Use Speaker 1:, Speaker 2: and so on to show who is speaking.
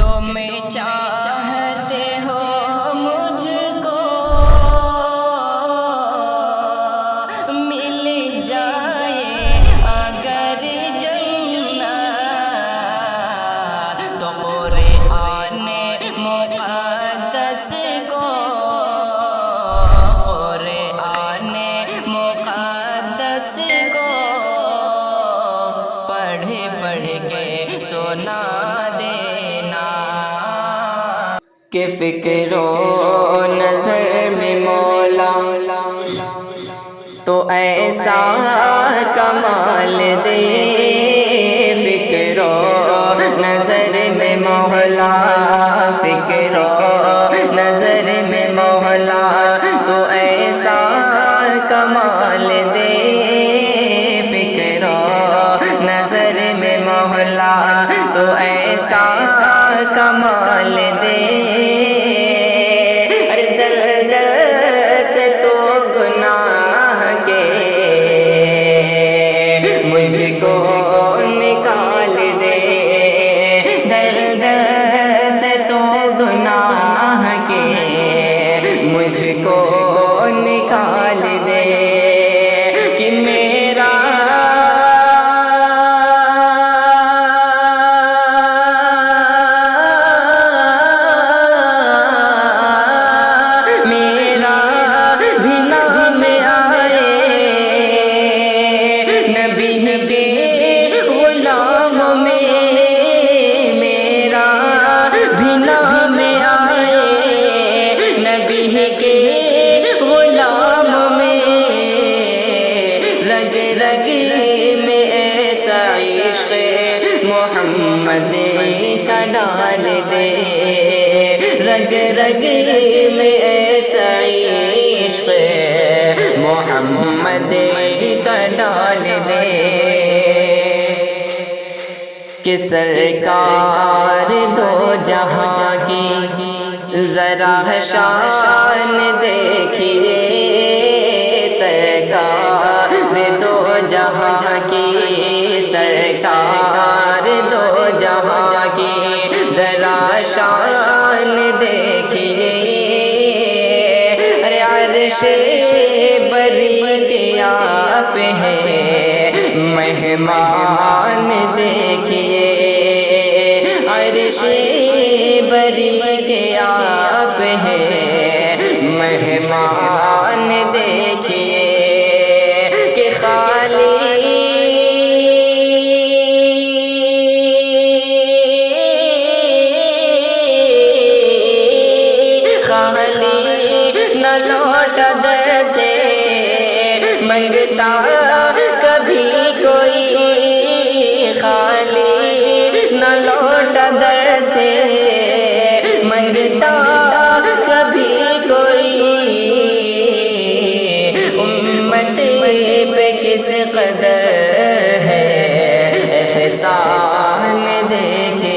Speaker 1: تم چاہتے ہو مجھ کو مل جائے اگر جنت تو قرآن مقدس کو قرآن مقدس کو پڑھ پڑھ کے سنا دینا کہ فکر و نظر میں مولا تو ایسا کمال دے فکر و نظر میں مولا فکر و نظر میں مولا تو ایسا کمال دے فکر و نظر میں مولا تو ایسا کمال دے دل دل سے تو گناہ کے مجھ کو نکال دے دل دل سے تو گناہ کے مجھ کو نکال دے کہ میرا رگ میں ایسا عشق محمد کا ڈال دے رگ رگ میں ایسا عشق محمد کا ڈال دے کہ سرکار دو جہاں کی ذرا شان دیکھیے سرکار دو جہاں کی سرکار دو جہاں کی ذرا شان دیکھیے ارے عرش بری کے آپ ہیں مہمان دیکھیے عرش بری کے آپ ہیں مہمان دیکھیے کہ خالی نہ لوٹ در سے منگتا کبھی کوئی خالی نہ لوٹ در سے منگتا کبھی کوئی امت پہ کس قدر ہے احسان دیکھے